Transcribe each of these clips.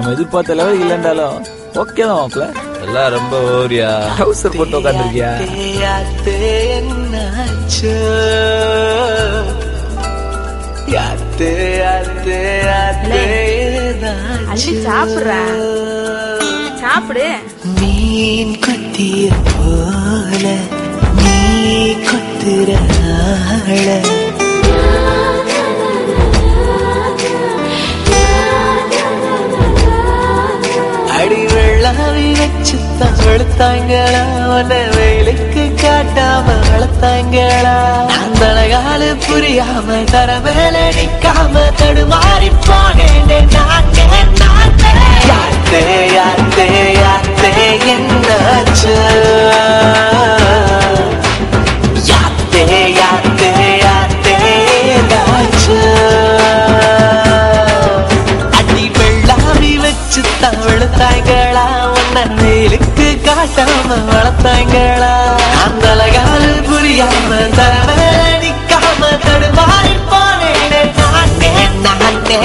நம்ம எதிர்பார்த்த level இல்லைன்றாலும் okay தான் மாப்ள. எல்லாம் ரொம்ப ஓரியா ட்ரவுசர் போட்டு உட்காந்துருக்கியா? சாப்பிடு. மீன் கொத்திய போல நீ கொத்துற அடி வெள்ளாவி வச்சு தழுத்தாங்களா உன்னை வெயிலுக்கு காட்டாம வளர்த்தாங்களா அந்த அழகாலு புரியாம தர மேல நிக்காம தடுமாறி போனேன் யாத்தே யாத்தே யாத்தே என்னாச்சு யாத்தே யாத்தே யாத்தே என்னாச்சு அடி வெள்ளாவி வச்சு தழுத்தாங்களா உன்னை வெயிலுக்கு காட்டாம வளர்த்தாங்களா அந்த அழகாலு புரியாம தர மேல நிக்காம தடுமாறி போனேன் நானே நானே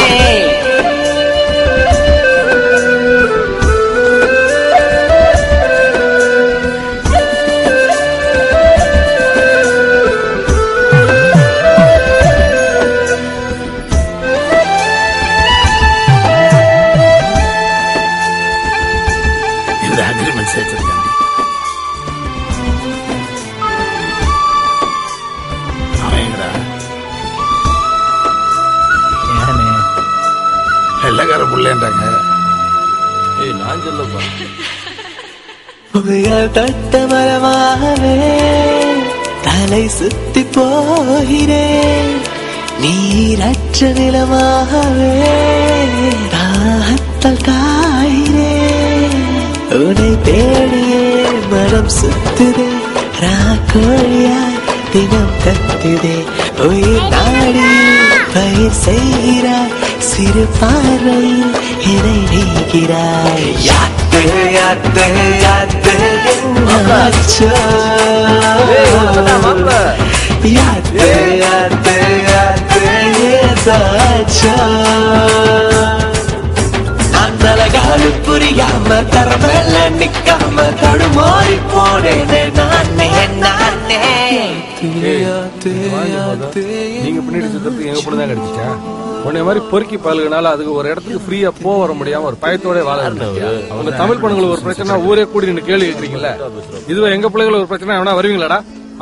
வெள்ளக்கார புள்ளேன்றாங்க. நான் சொல்லப்பா தட்ட மரமாகவே தலை சுத்தி போகிறேன் நீரற்ற நிலமாகவே தாகத்தால் காய்கிறேன் உன்னை தேடியே மனம் சுத்துதே ராக்கோழியாய் தினம் கத்துதே உயிர் நாடி பயிர் செய்கிறாய் சிறு பார்வையில் என்னை நீக்கிறாய் யாத்து யாத்து யாத்து என்னாச்சோ யாத்து யாத்து யாத்து ஏதாச்சோ அந்த அழகாலு புரியாம தரமல்ல நிக்காம தடுமாறி போனேனே நானே நானே. நீங்க பின்னாடி சுத்தத்துக்கு எங்க பொண்ணுதான் கிடைச்சிச்சா? உன்னை மாதிரி பொறுக்கி பாலுகனால அதுக்கு ஒரு இடத்துக்கு ஃப்ரீயா போக வர முடியாம ஒரு பயத்தோட வாழ உங்க தமிழ் பொண்ணுங்களுக்கு ஒரு பிரச்சனை ஊரே கூடி நின்று கேள்வி கேட்கறீங்கல்ல. இதுவே எங்க பிள்ளைங்களுக்கு ஒரு பிரச்சனை எவனா வருவீங்களாடா?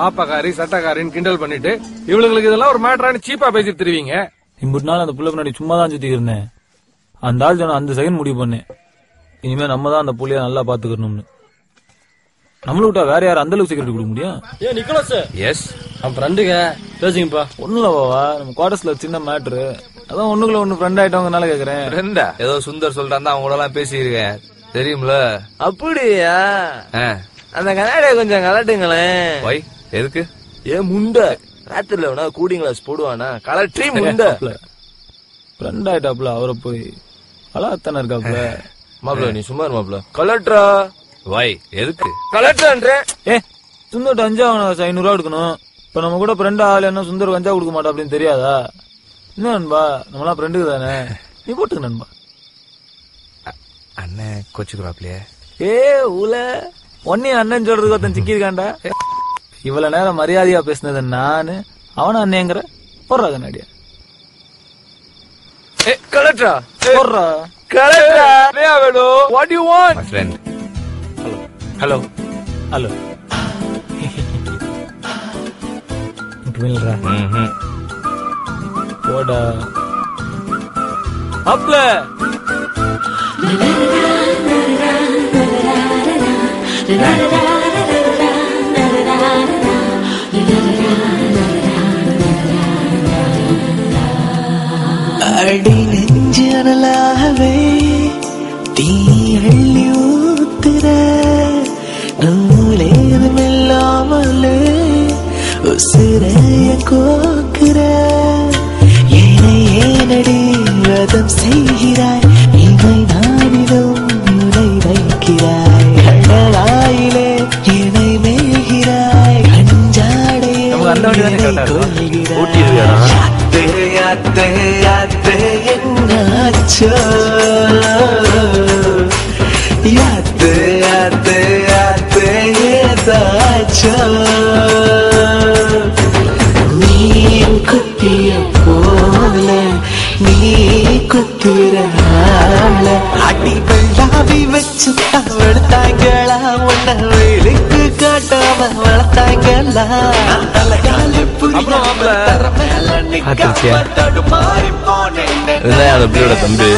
ஆப்பாக்காரி சட்டக்காரின்னு கிண்டல் பண்ணிட்டு இவங்களுக்கு இதெல்லாம் ஒரு மேட்டரானு சீப்பா பேசிட்டு திருவீங்க. இம்புட்டு நாள் அந்த புள்ள பின்னாடி சும்மா தான் சுத்தி இருந்தேன். அந்த ஆள் சொன்ன அந்த செகண்ட் முடிவு பண்ணேன், இனிமே நம்ம தான் அந்த புள்ளைய நல்லா பாத்துக்கணும்னு. நம்மள விட்டா வேற யாரும் அந்த அளவுக்கு செக்யூரிட்டி கொடுக்க முடியும்? ஏ நிக்கோலஸ். எஸ் அவன் ஃப்ரெண்டுங்க பேசுங்கப்பா. ஒண்ணுல பாவா நம்ம குவார்டர்ஸ்ல சின்ன மேட்ரு, அதான் ஒண்ணுக்குள்ள ஒண்ணு ஃப்ரெண்ட் ஆயிட்டவங்கனால கேக்குறேன். ஃப்ரெண்டா? ஏதோ சுந்தர் சொல்றான் அவங்க கூட எல்லாம் பேசியிருக்கேன் தெரியும்ல. அப்படியா? அந்த கண்ணாடியை கொஞ்சம் கலட்டுங்களேன். வை எதுக்கு? ஏன் முண்டை ராத்திரில வேணா கூடிங் கிளாஸ் போடுவானா கலட்ரி முண்டை. ஃப்ரெண்ட் ஆயிட்டாப்ல அவரை போய் அழகாத்தானே இருக்காப்ல. மாப்பிள்ள நீ சும்மா மாப்பிள்ள கலட்ரா. வை எதுக்கு கலெக்டர்ன்றேன்? சுந்தர் அஞ்சா 500 ரூபா எடுக்கணும். இப்ப நம்ம கூட ஃப்ரெண்ட் ஆள் என்ன சுந்தர் அஞ்சா கொடுக்க மாட்டா அப்படின்னு தெரியாதா? என்ன நண்பா நம்மளாம் ஃப்ரெண்டுக்கு தானே, நீ போட்டுக்க நண்பா. அண்ணன் கோச்சுக்கிறாப்லையே. உல ஒன்னே அண்ணன் சொல்றதுக்கு ஒருத்தன் சிக்கிருக்காண்டா. இவ்வளவு நேரம் மரியாதையா பேசினது நானு, அவன அண்ணேங்கிற போடுறா கண்ணாடியா. கலெக்டரா போடுறா கலெக்டரா வேணும். What you want my friend? Hello hello போடா அப்ல. அடி நெஞ்சு அனலாகவே தீ அள்ளி ஊத்துற நூலேதும் இல்லாமலே உசிரைய கோக்குற ஏனை ஏனடி வதம் செய்கிறாய் இவை நாடிலும் உனை வைக்கிறாய் கடலாயிலே என்னை மேய்கிறாய் கஞ்சாடையை கொள்கிறாய் யாத்தே யாத்தே யாத்தே என்னாச்சோ நீ குத்துற அடி வெள்ளாவி வச்சு வளர்த்தாங்களா உன்ன வேலைக்கு காட்டாம வளர்த்தாங்களா இதுதான் அந்த பிள்ளையோட தம்பி